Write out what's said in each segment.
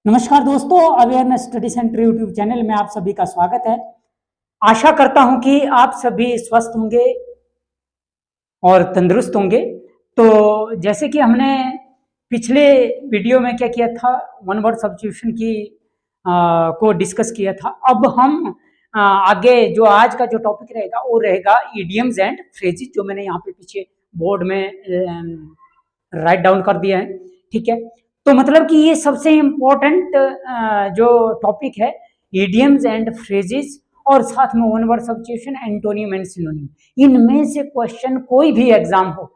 नमस्कार दोस्तों, awareness study centre YouTube channel में आप सभी का स्वागत है। आशा करता हूं कि आप सभी स्वस्थ होंगे और तंदुरुस्त होंगे। तो जैसे कि हमने पिछले वीडियो में क्या किया था, वन वर्ड सब्स्टिट्यूशन की को डिस्कस किया था। अब हम आगे जो आज का जो टॉपिक रहेगा वो रहेगा इडियम्स एंड फ्रेजेस, जो मैंने यहाँ पे पीछे बोर्ड में राइट डाउन कर दिया है। ठीक है, तो मतलब कि ये सबसे इम्पोर्टेंट जो टॉपिक है, इडियम्स एंड फ्रेजेस और साथ में one word substitution, antonym and synonym. इनमें से क्वेश्चन कोई भी एग्जाम हो,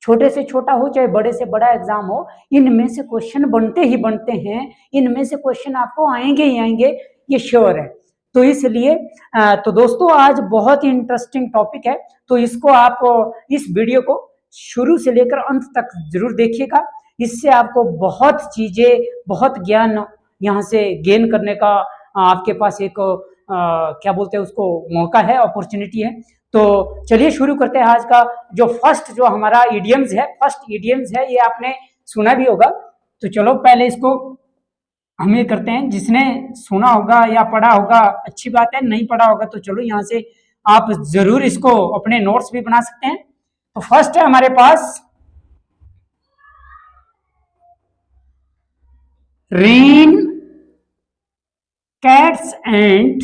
छोटे से छोटा हो चाहे बड़े से बड़ा एग्जाम हो, इनमें से क्वेश्चन बनते ही बनते हैं। इनमें से क्वेश्चन आपको आएंगे ही आएंगे, ये श्योर है। तो इसलिए तो दोस्तों आज बहुत ही इंटरेस्टिंग टॉपिक है, तो इसको आप इस वीडियो को शुरू से लेकर अंत तक जरूर देखिएगा। इससे आपको बहुत चीजें, बहुत ज्ञान यहाँ से गेन करने का आपके पास एक क्या बोलते हैं उसको, मौका है, अपॉर्चुनिटी है। तो चलिए शुरू करते हैं आज का जो फर्स्ट जो हमारा इडियम्स है। फर्स्ट इडियम्स है, ये आपने सुना भी होगा। तो चलो पहले इसको हम ये करते हैं, जिसने सुना होगा या पढ़ा होगा अच्छी बात है, नहीं पढ़ा होगा तो चलो यहाँ से आप जरूर इसको अपने नोट्स भी बना सकते हैं। तो फर्स्ट है हमारे पास rain, cats and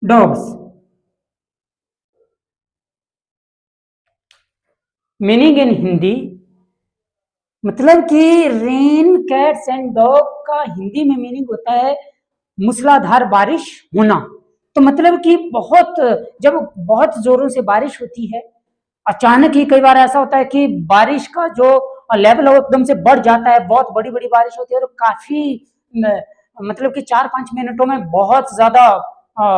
dogs. Meaning in Hindi, मतलब कि रेन, कैट्स एंड डॉग का हिंदी में मीनिंग होता है मूसलाधार बारिश होना। तो मतलब कि जब बहुत जोरों से बारिश होती है, अचानक ही कई बार ऐसा होता है कि बारिश का जो लेवल है एकदम से बढ़ जाता है, बहुत बड़ी बड़ी बारिश होती है और काफी मतलब कि 4-5 मिनटों में बहुत ज्यादा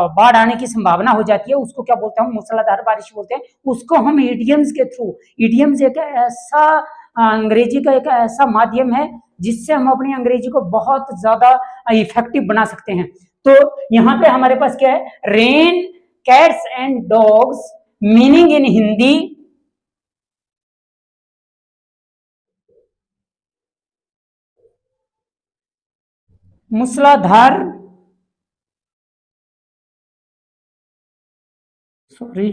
बाढ़ आने की संभावना हो जाती है। उसको क्या बोलते हैं, मूसलाधार बारिश बोलते हैं। उसको हम इडियम्स के थ्रू, इडियम्स एक ऐसा अंग्रेजी का एक ऐसा माध्यम है जिससे हम अपनी अंग्रेजी को बहुत ज्यादा इफेक्टिव बना सकते हैं। तो यहाँ पे हमारे पास क्या है, rain, cats and dogs. Meaning in Hindi, मूसलाधार, सॉरी,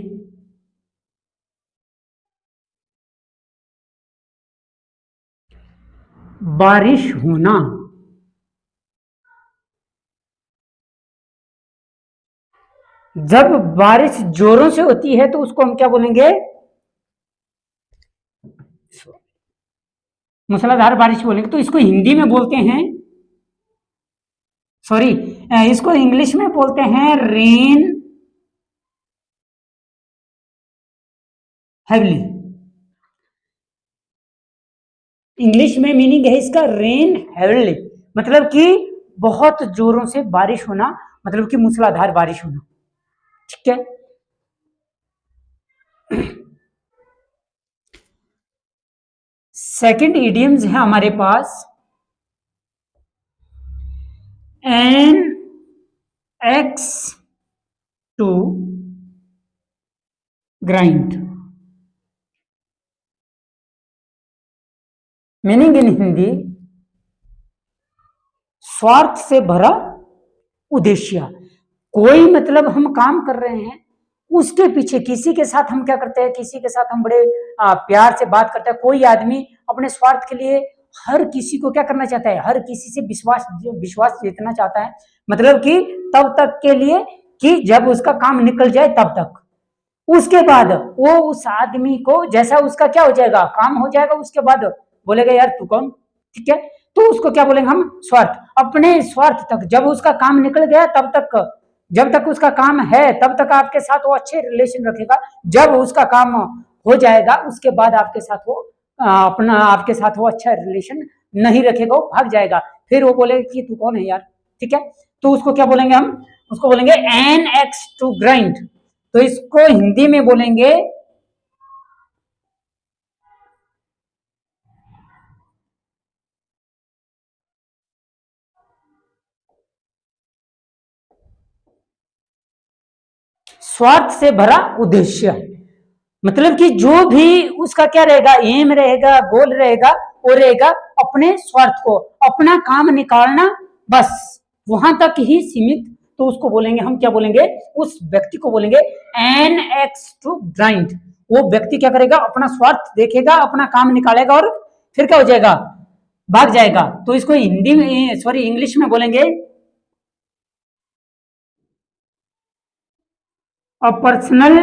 बारिश होना। जब बारिश जोरों से होती है तो उसको हम क्या बोलेंगे, मूसलाधार बारिश बोलेंगे। तो इसको हिंदी में बोलते हैं, सॉरी, इसको इंग्लिश में बोलते हैं रेन हैवली। इंग्लिश में मीनिंग है इसका रेन हैवली, मतलब कि बहुत जोरों से बारिश होना, मतलब कि मूसलाधार बारिश होना। ठीक है, सेकंड इडियम्स है हमारे पास an axe to grind. Meaning in Hindi, स्वार्थ से भरा उद्देश्य। कोई मतलब हम काम कर रहे हैं, उसके पीछे किसी के साथ हम क्या करते हैं, किसी के साथ हम बड़े प्यार से बात करते हैं। कोई आदमी अपने स्वार्थ के लिए हर किसी को क्या करना चाहता है, हर किसी से विश्वास जीतना चाहता है। मतलब कि तब तक के लिए कि जब उसका काम निकल जाए तब तक, उसके बाद वो उस आदमी को, जैसा उसका क्या हो जाएगा, काम हो जाएगा, उसके बाद बोलेगा यार तू कौन। ठीक है, तो उसको क्या बोलेंगे हम, स्वार्थ। अपने स्वार्थ तक, जब उसका काम निकल गया तब तक, जब तक उसका काम है तब तक आपके साथ वो अच्छे रिलेशन रखेगा। जब उसका काम हो जाएगा उसके बाद आपके साथ वो आपके साथ वो अच्छा रिलेशन नहीं रखेगा, वो भाग जाएगा। फिर वो बोलेगा कि तू कौन है यार। ठीक है, तो उसको क्या बोलेंगे हम, उसको बोलेंगे एन एक्स टू ग्राइंड। तो इसको हिंदी में बोलेंगे स्वार्थ से भरा उद्देश्य। मतलब कि जो भी उसका क्या रहेगा, एम रहेगा, गोल रहेगा, वो रहेगा अपने स्वार्थ को, अपना काम निकालना, बस वहां तक ही सीमित, तो उसको बोलेंगे हम, क्या बोलेंगे, उस व्यक्ति को बोलेंगे एन एक्स टू ग्राइंड। वो व्यक्ति क्या करेगा, अपना स्वार्थ देखेगा, अपना काम निकालेगा और फिर क्या हो जाएगा, भाग जाएगा। तो इसको हिंदी में, सॉरी इंग्लिश में बोलेंगे a personal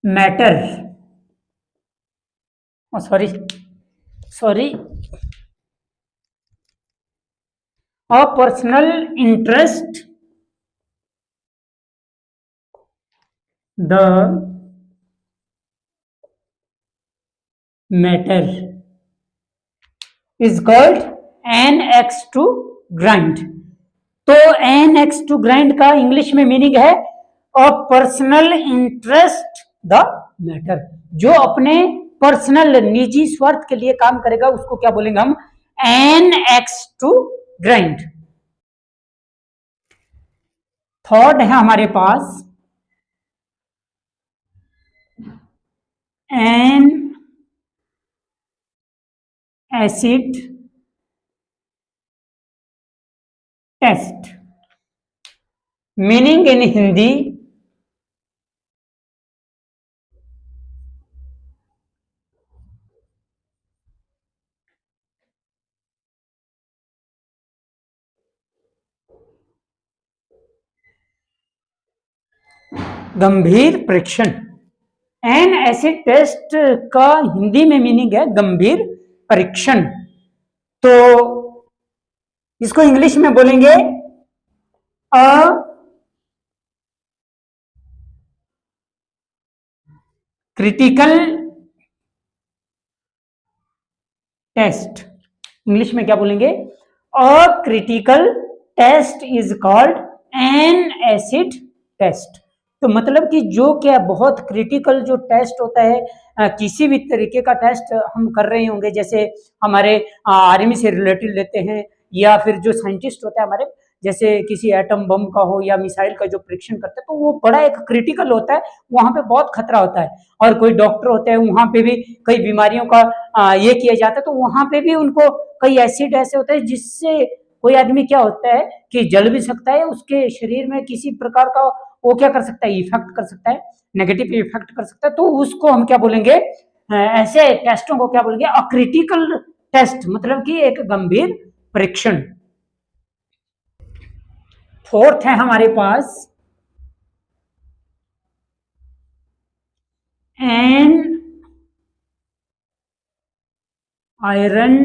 matter, sorry sorry a personal interest the matter is called an axe to grind. तो एन एक्स टू ग्राइंड का इंग्लिश में मीनिंग है a personal interest the matter. जो अपने पर्सनल निजी स्वार्थ के लिए काम करेगा उसको क्या बोलेंगे हम, an axe to grind. Third है हमारे पास an acid test. Meaning in Hindi, गंभीर परीक्षण। एन एसिड टेस्ट का हिंदी में मीनिंग है गंभीर परीक्षण। तो इसको इंग्लिश में बोलेंगे अ क्रिटिकल टेस्ट। इंग्लिश में क्या बोलेंगे, a critical test is called an acid test. तो मतलब कि जो क्या बहुत क्रिटिकल जो टेस्ट होता है, किसी भी तरीके का टेस्ट हम कर रहे होंगे, जैसे हमारे आर्मी से रिलेटेड लेते हैं, या फिर जो साइंटिस्ट होता है हमारे, जैसे किसी एटम बम का हो या मिसाइल का जो परीक्षण करते हैं, तो वो बड़ा एक क्रिटिकल होता है, वहां पे बहुत खतरा होता है। और कोई डॉक्टर होते हैं, वहां पे भी कई बीमारियों का ये किया जाता है, तो वहां पे भी उनको कई एसिड ऐसे होते हैं जिससे कोई आदमी क्या होता है कि जल भी सकता है, उसके शरीर में किसी प्रकार का वो क्या कर सकता है, इफेक्ट कर सकता है, नेगेटिव इफेक्ट कर सकता है। तो उसको हम क्या बोलेंगे, ऐसे टेस्टों को क्या बोलेंगे, अक्रिटिकल टेस्ट, मतलब कि एक गंभीर परीक्षण। फोर्थ है हमारे पास an iron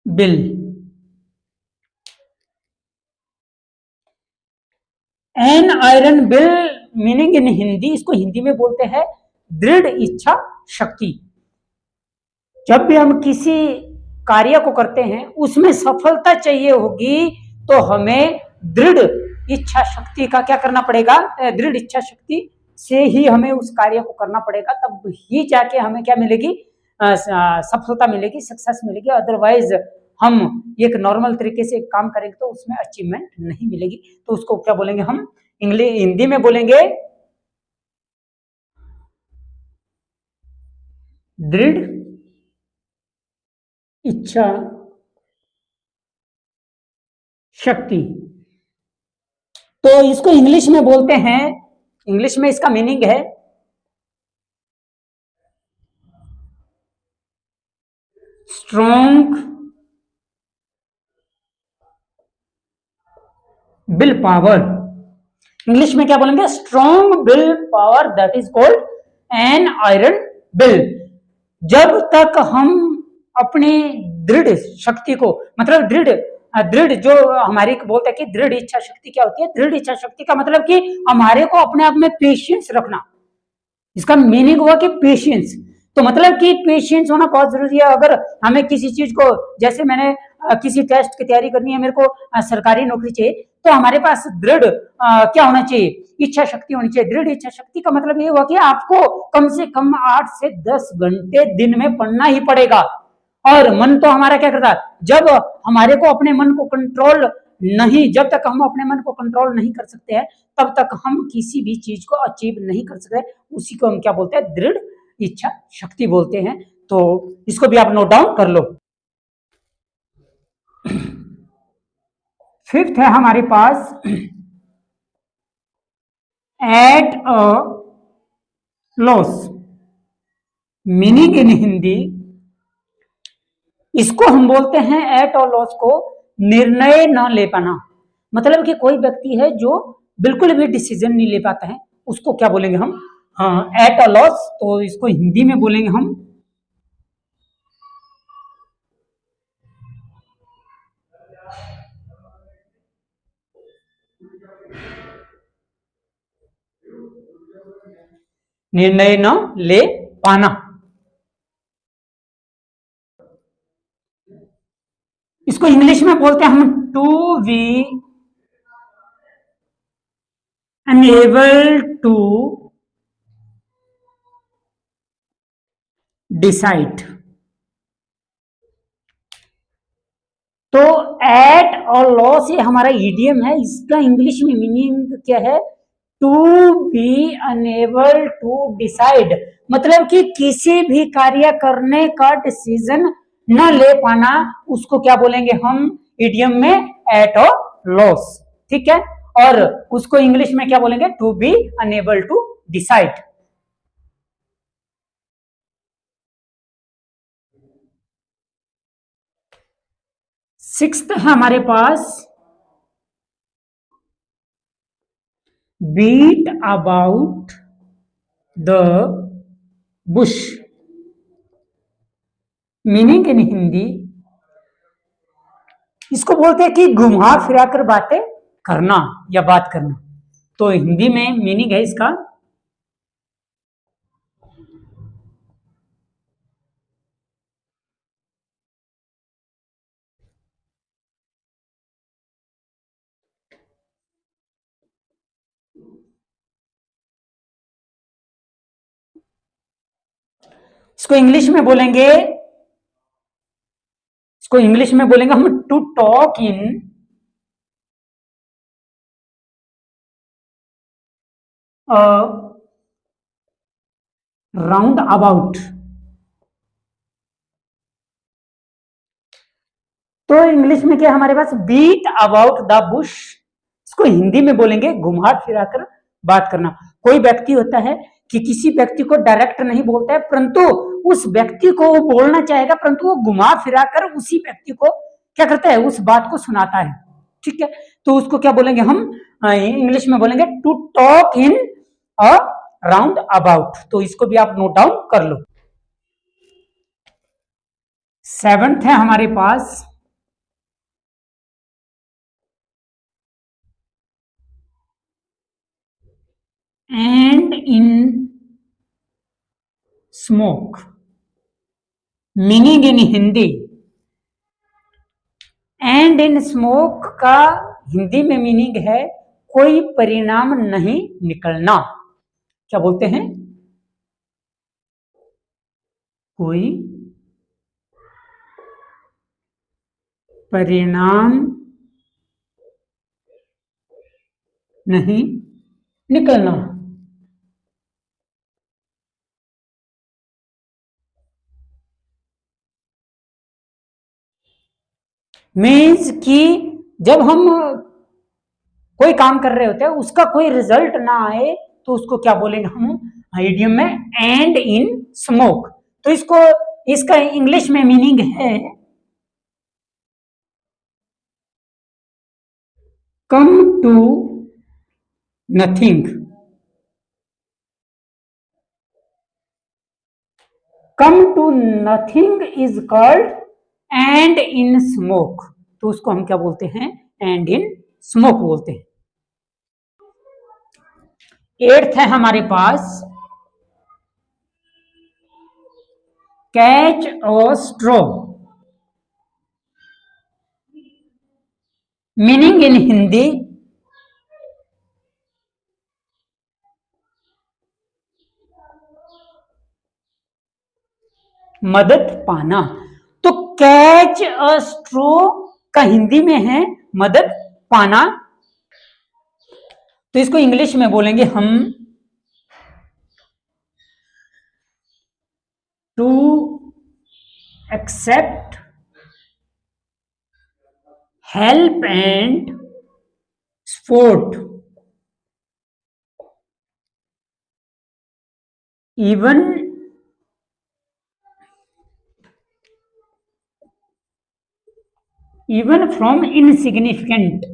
will. An iron will meaning in Hindi, इसको हिंदी में बोलते हैं दृढ़ इच्छा शक्ति। जब भी हम किसी कार्य को करते हैं उसमें सफलता चाहिए होगी, तो हमें दृढ़ इच्छा शक्ति का क्या करना पड़ेगा, दृढ़ इच्छा शक्ति से ही हमें उस कार्य को करना पड़ेगा, तब ही जाके हमें क्या मिलेगी, सफलता मिलेगी, सक्सेस मिलेगी। अदरवाइज हम एक नॉर्मल तरीके से काम करेंगे तो उसमें अचीवमेंट नहीं मिलेगी। तो उसको क्या बोलेंगे हम, इंग्लिश हिंदी में बोलेंगे दृढ़ इच्छा शक्ति। तो इसको इंग्लिश में बोलते हैं, इंग्लिश में इसका मीनिंग है स्ट्रॉन्ग विल पावर। इंग्लिश में क्या बोलेंगे, strong will power, that is called N iron bill. जब तक हम अपनी दृढ़ शक्ति को, मतलब दृढ़ जो हमारी बोलते हैं कि दृढ़ इच्छा शक्ति क्या होती है, दृढ़ इच्छा शक्ति का मतलब कि हमारे को अपने आप में पेशेंस रखना। इसका मीनिंग हुआ कि पेशेंस, तो मतलब कि पेशेंस होना बहुत जरूरी है। अगर हमें किसी चीज को, जैसे मैंने किसी टेस्ट की तैयारी करनी है, मेरे को सरकारी नौकरी चाहिए, तो हमारे पास दृढ़ क्या होना चाहिए, इच्छा शक्ति होनी चाहिए। दृढ़ इच्छा शक्ति का मतलब ये हुआ कि आपको कम से कम 8 से 10 घंटे दिन में पढ़ना ही पड़ेगा। और मन तो हमारा क्या करता है, जब हमारे को अपने मन को कंट्रोल नहीं, जब तक हम अपने मन को कंट्रोल नहीं कर सकते हैं तब तक हम किसी भी चीज को अचीव नहीं कर सकते। उसी को हम क्या बोलते हैं, दृढ़ इच्छा शक्ति बोलते हैं। तो इसको भी आप नोट डाउन कर लो। फिफ्थ है हमारे पास at a loss. Meaning in Hindi, इसको हम बोलते हैं एट अ लॉस को निर्णय न ले पाना। मतलब कि कोई व्यक्ति है जो बिल्कुल भी डिसीजन नहीं ले पाता है, उसको क्या बोलेंगे हम, एट अ लॉस। तो इसको हिंदी में बोलेंगे हम निर्णय न ले पाना। इसको इंग्लिश में बोलते हैं हम to be unable to decide. तो एट और लॉस ये हमारा ईडियम है, इसका इंग्लिश में मीनिंग क्या है, to be enable to decide. मतलब कि किसी भी कार्य करने का डिसीजन न ले पाना, उसको क्या बोलेंगे हम इडियम में, एट और लॉस। ठीक है, और उसको इंग्लिश में क्या बोलेंगे, to be enable to decide. Sixth है हमारे पास beat about the bush. Meaning in Hindi, इसको बोलते हैं कि घुमा फिरा कर बातें करना या बात करना। तो हिंदी में मीनिंग है इसका इसको इंग्लिश में बोलेंगे, इसको इंग्लिश में बोलेंगे हम to talk in round about. तो इंग्लिश में क्या हमारे पास, बीट अबाउट द बुश। इसको हिंदी में बोलेंगे घुमा फिरा कर बात करना। कोई व्यक्ति होता है कि किसी व्यक्ति को डायरेक्ट नहीं बोलता है, परंतु उस व्यक्ति को वो बोलना चाहेगा, परंतु वो घुमा फिरा कर उसी व्यक्ति को क्या करता है, उस बात को सुनाता है। ठीक है, तो उसको क्या बोलेंगे हम, इंग्लिश में बोलेंगे to talk in a round about. तो इसको भी आप नोट डाउन कर लो। सेवेंथ है हमारे पास end in smoke. Meaning in Hindi, end in smoke का हिंदी में मीनिंग है कोई परिणाम नहीं निकलना। क्या बोलते हैं, कोई परिणाम नहीं निकलना। मीन्स कि जब हम कोई काम कर रहे होते हैं उसका कोई रिजल्ट ना आए तो उसको क्या बोलेंगे हम इडियम में, एंड इन स्मोक। तो इसको, इसका इंग्लिश में मीनिंग है come to nothing. Come to nothing is called end in smoke. तो उसको हम क्या बोलते हैं, एंड इन स्मोक बोलते हैं। एट्थ है हमारे पास कैच और स्ट्रॉ। मीनिंग इन हिंदी, मदद पाना। तो कैच अ स्ट्रो का हिंदी में है मदद पाना। तो इसको इंग्लिश में बोलेंगे हम to accept help and support even from insignificant.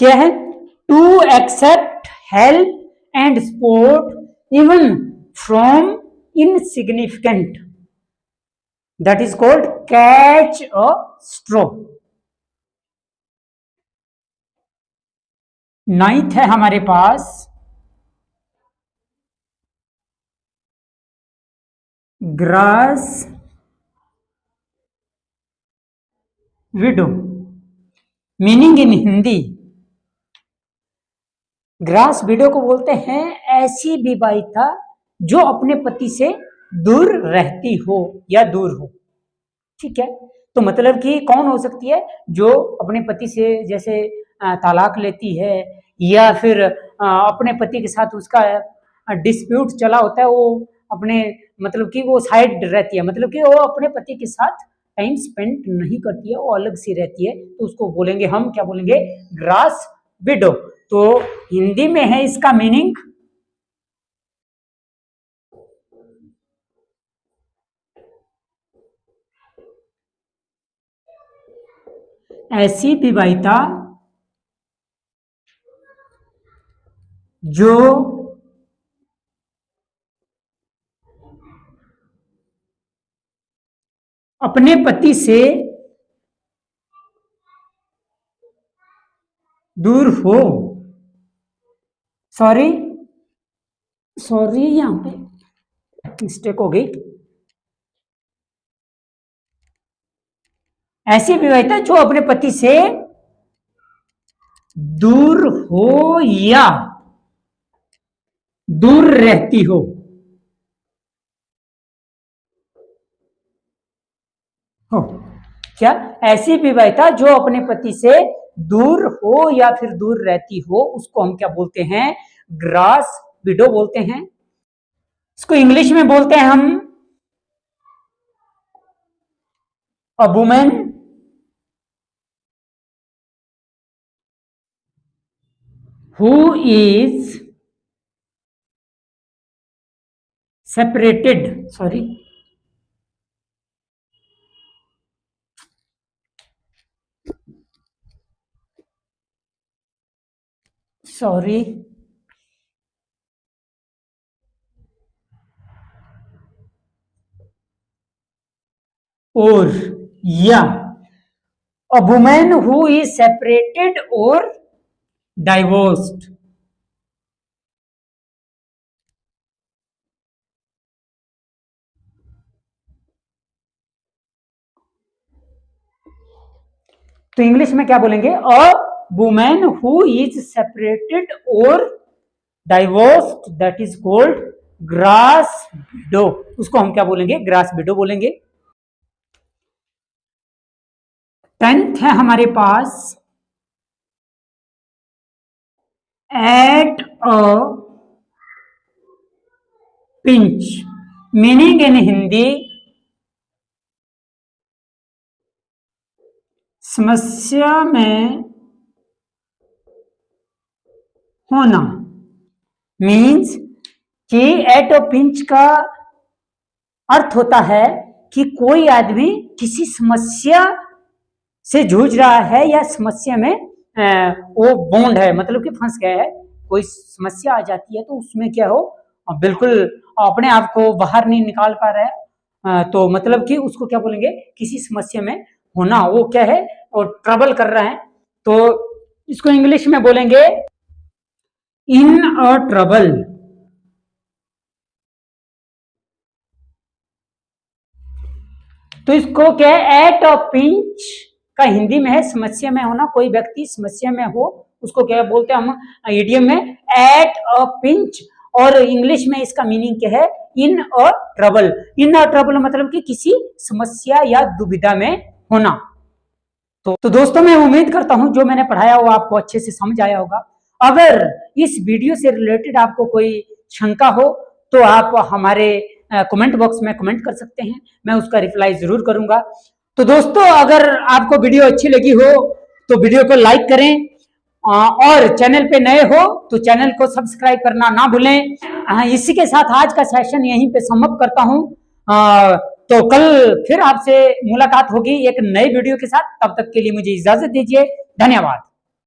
क्या है? To accept help and support even from insignificant, that is called catch a straw. Ninth है हमारे पास grass widow. Meaning in Hindi, grass widow को बोलते हैं ऐसी विवाहिता जो अपने पति से दूर रहती हो या दूर हो। ठीक है, तो मतलब कि कौन हो सकती है? जो अपने पति से जैसे तालाक लेती है, या फिर अपने पति के साथ उसका डिस्प्यूट चला होता है, वो अपने मतलब कि वो साइड रहती है, मतलब कि वो अपने पति के साथ टाइम स्पेंड नहीं करती है, वो अलग सी रहती है, तो उसको बोलेंगे हम, क्या बोलेंगे? Grass window. तो हिंदी में है इसका मीनिंग ऐसी विवाहिता जो अपने पति से दूर हो। सॉरी यहां पे मिस्टेक हो गई। ऐसी विवाहिता जो अपने पति से दूर हो या दूर रहती हो। क्या? ऐसी विवाहिता जो अपने पति से दूर हो या फिर दूर रहती हो, उसको हम क्या बोलते हैं? ग्रास विडो बोलते हैं। इसको इंग्लिश में बोलते हैं हम a women who is separated, sorry or या a woman who is separated or divorced। तो इंग्लिश में क्या बोलेंगे? A women who is separated और divorced, that is called grass window. उसको हम क्या बोलेंगे? ग्रास विडो बोलेंगे। 10th है हमारे पास at a pinch. Meaning in Hindi, समस्या में होना। मीन्स कि एट अ पिंच का अर्थ होता है कि कोई आदमी किसी समस्या से जूझ रहा है या समस्या में वो बॉन्ड है, मतलब कि फंस गया है। कोई समस्या आ जाती है तो उसमें क्या हो, बिल्कुल अपने आप को बाहर नहीं निकाल पा रहा है, तो मतलब कि उसको क्या बोलेंगे? किसी समस्या में होना। वो क्या है? और ट्रबल कर रहा है, तो इसको इंग्लिश में बोलेंगे इन अ ट्रबल। तो इसको क्या है? एट अ पिंच का हिंदी में है समस्या में होना। कोई व्यक्ति समस्या में हो उसको क्या बोलते हैं हम इडियम में, एट अ पिंच। और इंग्लिश में इसका मीनिंग क्या है, इन a trouble. In a trouble मतलब कि किसी समस्या या दुविधा में होना। तो दोस्तों मैं उम्मीद करता हूं जो मैंने पढ़ाया वो आपको अच्छे से समझ आया होगा। अगर इस वीडियो से रिलेटेड आपको कोई शंका हो तो आप हमारे कमेंट बॉक्स में कमेंट कर सकते हैं, मैं उसका रिप्लाई जरूर करूंगा। तो दोस्तों अगर आपको वीडियो अच्छी लगी हो तो वीडियो को लाइक करें, और चैनल पे नए हो तो चैनल को सब्सक्राइब करना ना भूलें। इसी के साथ आज का सेशन यहीं पे समाप्त करता हूं। तो कल फिर आपसे मुलाकात होगी एक नए वीडियो के साथ। तब तक के लिए मुझे इजाजत दीजिए। धन्यवाद।